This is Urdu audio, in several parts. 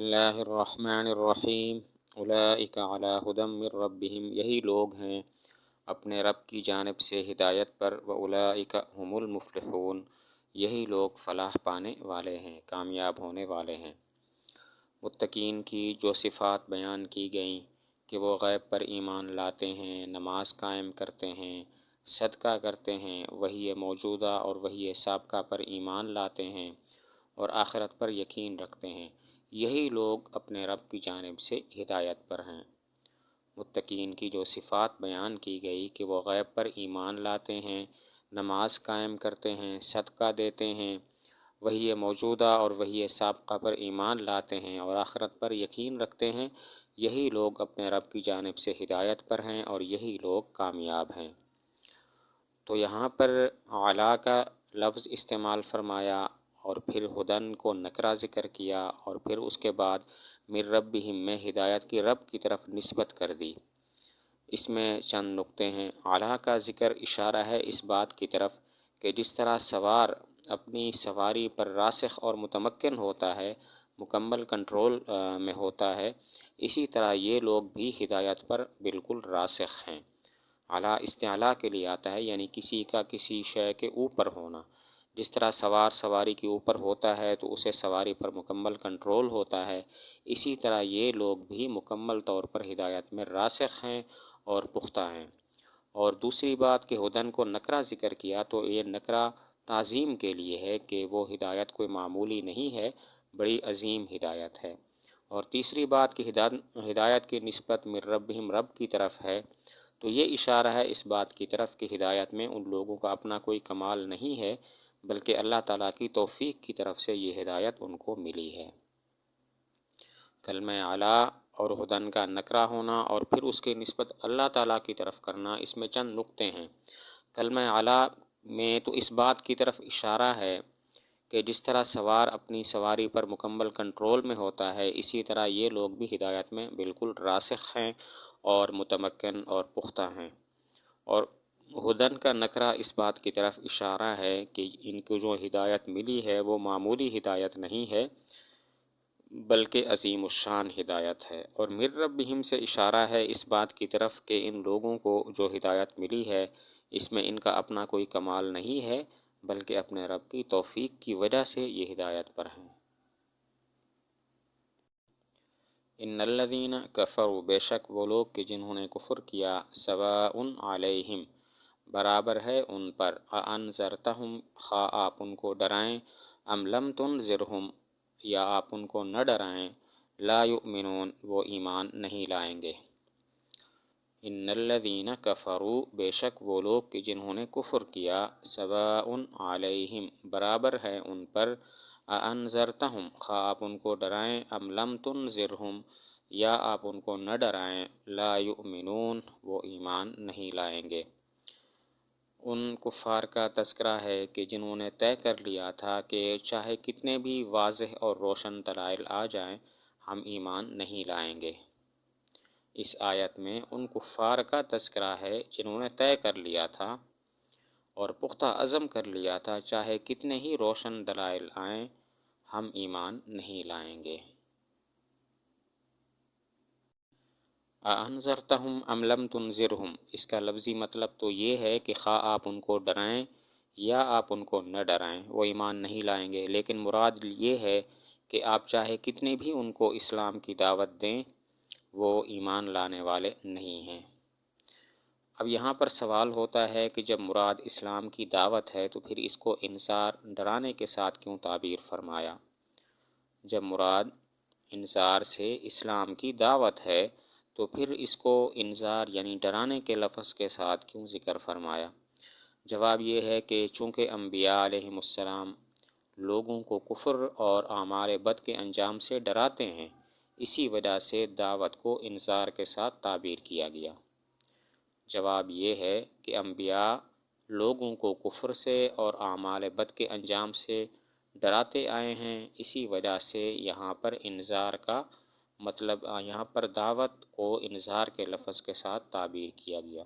اللہ الرحمن الرحیم اولئک علی ھدی من ربہم، یہی لوگ ہیں اپنے رب کی جانب سے ہدایت پر، واولئک ھم المفلحون، یہی لوگ فلاح پانے والے ہیں، کامیاب ہونے والے ہیں۔ متقین کی جو صفات بیان کی گئیں کہ وہ غیب پر ایمان لاتے ہیں، نماز قائم کرتے ہیں، صدقہ کرتے ہیں، وحی موجودہ اور وحی سابقہ پر ایمان لاتے ہیں اور آخرت پر یقین رکھتے ہیں، یہی لوگ اپنے رب کی جانب سے ہدایت پر ہیں۔ متقین کی جو صفات بیان کی گئی کہ وہ غیب پر ایمان لاتے ہیں، نماز قائم کرتے ہیں، صدقہ دیتے ہیں، وحی موجودہ اور وحی سابقہ پر ایمان لاتے ہیں اور آخرت پر یقین رکھتے ہیں، یہی لوگ اپنے رب کی جانب سے ہدایت پر ہیں اور یہی لوگ کامیاب ہیں۔ تو یہاں پر اعلیٰ کا لفظ استعمال فرمایا اور پھر ہدن کو نکرہ ذکر کیا اور پھر اس کے بعد من ربہم میں ہدایت کی رب کی طرف نسبت کر دی۔ اس میں چند نقطے ہیں۔ اعلیٰ کا ذکر اشارہ ہے اس بات کی طرف کہ جس طرح سوار اپنی سواری پر راسخ اور متمکن ہوتا ہے، مکمل کنٹرول میں ہوتا ہے، اسی طرح یہ لوگ بھی ہدایت پر بالکل راسخ ہیں۔ اعلیٰ استعلاء کے لیے آتا ہے، یعنی کسی کا کسی شے کے اوپر ہونا۔ جس طرح سوار سواری کے اوپر ہوتا ہے تو اسے سواری پر مکمل کنٹرول ہوتا ہے، اسی طرح یہ لوگ بھی مکمل طور پر ہدایت میں راسخ ہیں اور پختہ ہیں۔ اور دوسری بات کہ ہدن کو نکرہ ذکر کیا تو یہ نکرہ تعظیم کے لیے ہے کہ وہ ہدایت کوئی معمولی نہیں ہے، بڑی عظیم ہدایت ہے۔ اور تیسری بات کہ ہدایت کی نسبت من ربہم رب کی طرف ہے، تو یہ اشارہ ہے اس بات کی طرف کہ ہدایت میں ان لوگوں کا اپنا کوئی کمال نہیں ہے، بلکہ اللہ تعالیٰ کی توفیق کی طرف سے یہ ہدایت ان کو ملی ہے۔ کلمہ اعلیٰ اور ہدن کا نکرہ ہونا اور پھر اس کی نسبت اللہ تعالیٰ کی طرف کرنا، اس میں چند نقطے ہیں۔ کلمہ اعلیٰ میں تو اس بات کی طرف اشارہ ہے کہ جس طرح سوار اپنی سواری پر مکمل کنٹرول میں ہوتا ہے، اسی طرح یہ لوگ بھی ہدایت میں بالکل راسخ ہیں اور متمکن اور پختہ ہیں۔ اور ہدن کا نکرہ اس بات کی طرف اشارہ ہے کہ ان کو جو ہدایت ملی ہے وہ معمولی ہدایت نہیں ہے، بلکہ عظیم الشان ہدایت ہے۔ اور من ربہم سے اشارہ ہے اس بات کی طرف کہ ان لوگوں کو جو ہدایت ملی ہے اس میں ان کا اپنا کوئی کمال نہیں ہے، بلکہ اپنے رب کی توفیق کی وجہ سے یہ ہدایت پر ہیں۔ ان الذین کفروا، بے شک وہ لوگ کہ جنہوں نے کفر کیا، سواء علیہم، برابر ہے ان پر، اانذرتہم، خواہ آپ ان کو ڈرائیں، ام لم تنذرہم، یا آپ ان کو نہ ڈرائیں، لا یؤمنون، وہ ایمان نہیں لائیں گے۔ ان الذین کفروا، بے شک وہ لوگ کہ جنہوں نے کفر کیا، سواء علیہم، برابر ہے ان پر، اانذرتہم، خواہ آپ ان کو ڈرائیں، ام لم تنذرہم، یا آپ ان کو نہ ڈرائیں، لا یؤمنون، وہ ایمان نہیں لائیں گے۔ ان کفار کا تذکرہ ہے کہ جنہوں نے طے کر لیا تھا کہ چاہے کتنے بھی واضح اور روشن دلائل آ جائیں ہم ایمان نہیں لائیں گے۔ اس آیت میں ان کفار کا تذکرہ ہے جنہوں نے طے کر لیا تھا اور پختہ عزم کر لیا تھا چاہے کتنے ہی روشن دلائل آئیں ہم ایمان نہیں لائیں گے۔ اَأَنذَرْتَهُمْ أَمْ لَمْ تُنذِرْهُمْ، اس کا لفظی مطلب تو یہ ہے کہ خواہ آپ ان کو ڈرائیں یا آپ ان کو نہ ڈرائیں وہ ایمان نہیں لائیں گے، لیکن مراد یہ ہے کہ آپ چاہے کتنے بھی ان کو اسلام کی دعوت دیں وہ ایمان لانے والے نہیں ہیں۔ اب یہاں پر سوال ہوتا ہے کہ جب مراد اسلام کی دعوت ہے تو پھر اس کو انذار، ڈرانے کے ساتھ کیوں تعبیر فرمایا؟ جب مراد انذار سے اسلام کی دعوت ہے تو پھر اس کو انذار یعنی ڈرانے کے لفظ کے ساتھ کیوں ذکر فرمایا؟ جواب یہ ہے کہ چونکہ انبیاء علیہم السلام لوگوں کو کفر اور اعمال بد کے انجام سے ڈراتے ہیں، اسی وجہ سے دعوت کو انذار کے ساتھ تعبیر کیا گیا۔ جواب یہ ہے کہ انبیاء لوگوں کو کفر سے اور اعمال بد کے انجام سے ڈراتے آئے ہیں، اسی وجہ سے یہاں پر انذار کا مطلب یہاں پر دعوت کو انذار کے لفظ کے ساتھ تعبیر کیا گیا۔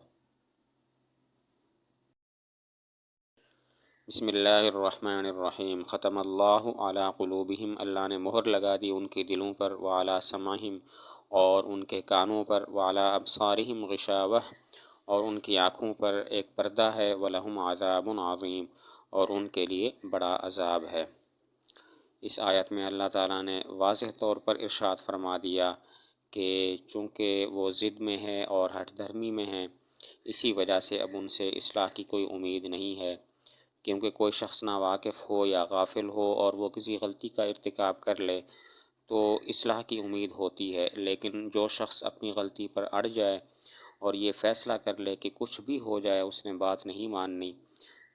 بسم اللہ الرحمن الرحیم۔ ختم اللہ علی قلوبہم، اللہ نے مہر لگا دی ان کے دلوں پر، وعلی سمعہم اور ان کے کانوں پر، وعلی ابصارہم غشاوہ اور ان کی آنکھوں پر ایک پردہ ہے، ولہم عذاب عظیم اور ان کے لیے بڑا عذاب ہے۔ اس آیت میں اللہ تعالیٰ نے واضح طور پر ارشاد فرما دیا کہ چونکہ وہ ضد میں ہے اور ہٹ دھرمی میں ہیں، اسی وجہ سے اب ان سے اصلاح کی کوئی امید نہیں ہے، کیونکہ کوئی شخص ناواقف ہو یا غافل ہو اور وہ کسی غلطی کا ارتکاب کر لے تو اصلاح کی امید ہوتی ہے، لیکن جو شخص اپنی غلطی پر اڑ جائے اور یہ فیصلہ کر لے کہ کچھ بھی ہو جائے اس نے بات نہیں ماننی،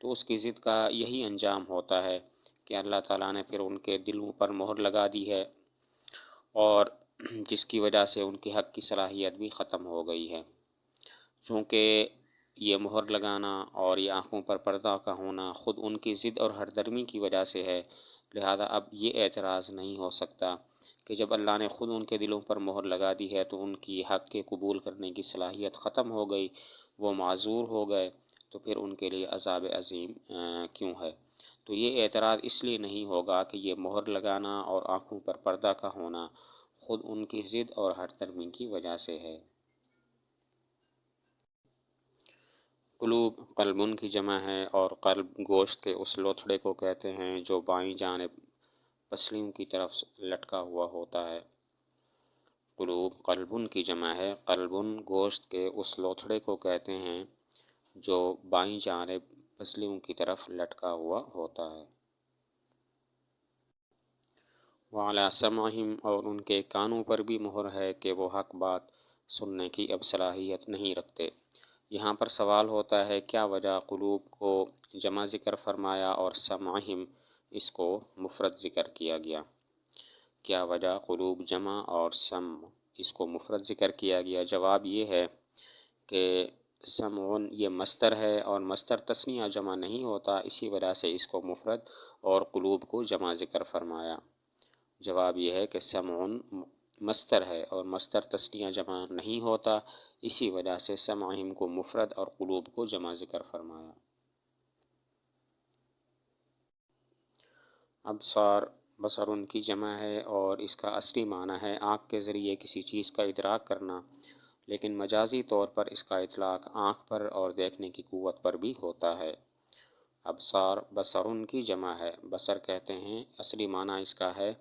تو اس کی ضد کا یہی انجام ہوتا ہے کہ اللہ تعالیٰ نے پھر ان کے دلوں پر مہر لگا دی ہے، اور جس کی وجہ سے ان کے حق کی صلاحیت بھی ختم ہو گئی ہے۔ چونکہ یہ مہر لگانا اور یہ آنکھوں پر پردہ کا ہونا خود ان کی ضد اور ہٹ درمی کی وجہ سے ہے، لہذا اب یہ اعتراض نہیں ہو سکتا کہ جب اللہ نے خود ان کے دلوں پر مہر لگا دی ہے تو ان کی حق کے قبول کرنے کی صلاحیت ختم ہو گئی، وہ معذور ہو گئے، تو پھر ان کے لیے عذاب عظیم کیوں ہے؟ تو یہ اعتراض اس لیے نہیں ہوگا کہ یہ مہر لگانا اور آنکھوں پر پردہ کا ہونا خود ان کی ضد اور ہٹ درمی کی وجہ سے ہے۔ قلوب قلبن کی جمع ہے، اور قلب گوشت کے اس لوتھڑے کو کہتے ہیں جو بائیں جانب پسلیوں کی طرف لٹکا ہوا ہوتا ہے۔ قلوب قلبن کی جمع ہے، قلبن گوشت کے اس لوتھڑے کو کہتے ہیں جو بائیں جانب پسلیوں کی طرف لٹکا ہوا ہوتا ہے۔ وعلی سمعہم اور ان کے کانوں پر بھی مہر ہے کہ وہ حق بات سننے کی اب صلاحیت نہیں رکھتے۔ یہاں پر سوال ہوتا ہے کیا وجہ قلوب کو جمع ذکر فرمایا اور سمعہم اس کو مفرد ذکر کیا گیا؟ کیا وجہ قلوب جمع اور سمع اس کو مفرد ذکر کیا گیا؟ جواب یہ ہے کہ سمعن یہ مصدر ہے اور مصدر تثنیہ جمع نہیں ہوتا، اسی وجہ سے اس کو مفرد اور قلوب کو جمع ذکر فرمایا۔ جواب یہ ہے کہ سمعن مصدر ہے اور مصدر تثنیہ جمع نہیں ہوتا، اسی وجہ سے سمعہم کو مفرد اور قلوب کو جمع ذکر فرمایا۔ ابصار بصر ان کی جمع ہے اور اس کا اصلی معنی ہے آنکھ کے ذریعے کسی چیز کا ادراک کرنا، لیکن مجازی طور پر اس کا اطلاق آنکھ پر اور دیکھنے کی قوت پر بھی ہوتا ہے۔ ابصار بصر ان کی جمع ہے، بصر کہتے ہیں، اصلی معنی اس کا ہے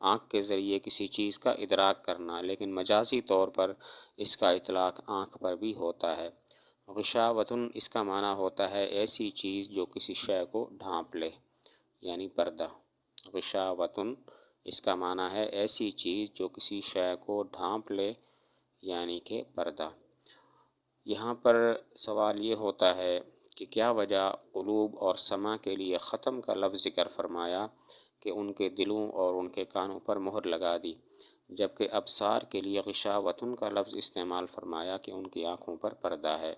آنکھ کے ذریعے کسی چیز کا ادراک کرنا، لیکن مجازی طور پر اس کا اطلاق آنکھ پر بھی ہوتا ہے۔ غشاوتن اس کا معنی ہوتا ہے ایسی چیز جو کسی شے کو ڈھانپ لے، یعنی پردہ۔ غشاوتن اس کا معنی ہے ایسی چیز جو کسی شے کو ڈھانپ لے، یعنی کہ پردہ۔ یہاں پر سوال یہ ہوتا ہے کہ کیا وجہ قلوب اور سمع کے لیے ختم کا لفظ ذکر فرمایا کہ ان کے دلوں اور ان کے کانوں پر مہر لگا دی، جبکہ ابصار کے لیے غشاوتن کا لفظ استعمال فرمایا کہ ان کی آنکھوں پر پردہ ہے؟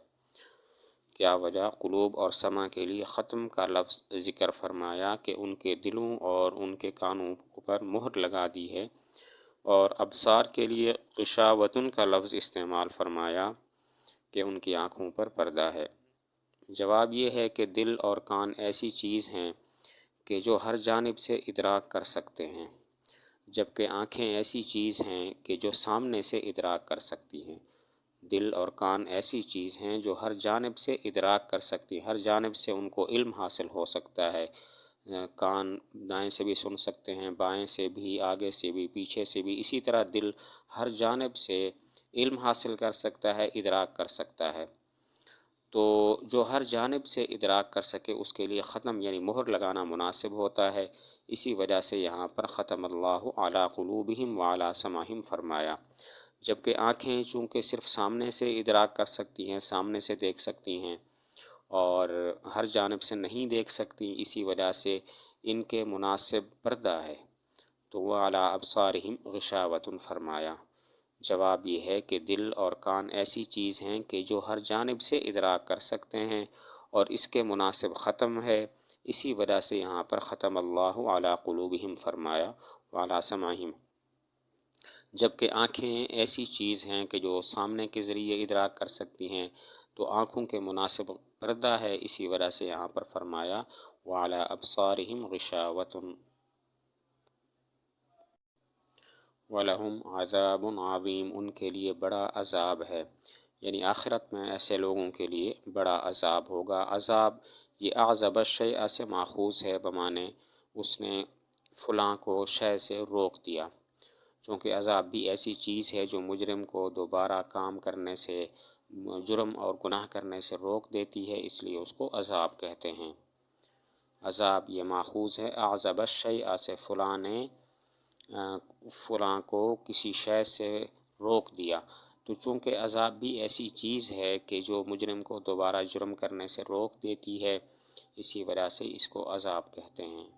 کیا وجہ قلوب اور سمع کے لیے ختم کا لفظ ذکر فرمایا کہ ان کے دلوں اور ان کے کانوں پر مہر لگا دی ہے، اور ابصار کے لیے غشاوتن کا لفظ استعمال فرمایا کہ ان کی آنکھوں پر پردہ ہے؟ جواب یہ ہے کہ دل اور کان ایسی چیز ہیں کہ جو ہر جانب سے ادراک کر سکتے ہیں، جبکہ آنکھیں ایسی چیز ہیں کہ جو سامنے سے ادراک کر سکتی ہیں۔ دل اور کان ایسی چیز ہیں جو ہر جانب سے ادراک کر سکتی، ہر جانب سے ان کو علم حاصل ہو سکتا ہے۔ کان دائیں سے بھی سن سکتے ہیں، بائیں سے بھی، آگے سے بھی، پیچھے سے بھی، اسی طرح دل ہر جانب سے علم حاصل کر سکتا ہے، ادراک کر سکتا ہے۔ تو جو ہر جانب سے ادراک کر سکے اس کے لیے ختم یعنی مہر لگانا مناسب ہوتا ہے، اسی وجہ سے یہاں پر ختم اللہ علی قلوبہم وعلی سمعہم فرمایا۔ جبکہ آنکھیں چونکہ صرف سامنے سے ادراک کر سکتی ہیں، سامنے سے دیکھ سکتی ہیں اور ہر جانب سے نہیں دیکھ سکتی، اسی وجہ سے ان کے مناسب پردہ ہے، تو وعلی ابصارہم غشاوۃ فرمایا۔ جواب یہ ہے کہ دل اور کان ایسی چیز ہیں کہ جو ہر جانب سے ادراک کر سکتے ہیں اور اس کے مناسب ختم ہے، اسی وجہ سے یہاں پر ختم اللہ علی قلوبہم فرمایا وعلی سمعہم۔ جبکہ آنکھیں ایسی چیز ہیں کہ جو سامنے کے ذریعے ادراک کر سکتی ہیں، تو آنکھوں کے مناسب پردہ ہے، اسی وجہ سے یہاں پر فرمایا وعلی ابصارہم غشاوۃ وَلَهُمْ عَذَابٌ عَظِيمٌ، ان کے لیے بڑا عذاب ہے، یعنی آخرت میں ایسے لوگوں کے لیے بڑا عذاب ہوگا۔ عذاب یہ اعذب الشیء سے ماخوذ ہے، بمانے اس نے فلاں کو شے سے روک دیا، چونکہ عذاب بھی ایسی چیز ہے جو مجرم کو دوبارہ کام کرنے سے، جرم اور گناہ کرنے سے روک دیتی ہے، اس لیے اس کو عذاب کہتے ہیں۔ عذاب یہ ماخوذ ہے اعذب الشیء سے، فلاں کو کسی شے سے روک دیا، تو چونکہ عذاب بھی ایسی چیز ہے کہ جو مجرم کو دوبارہ جرم کرنے سے روک دیتی ہے، اسی وجہ سے اس کو عذاب کہتے ہیں۔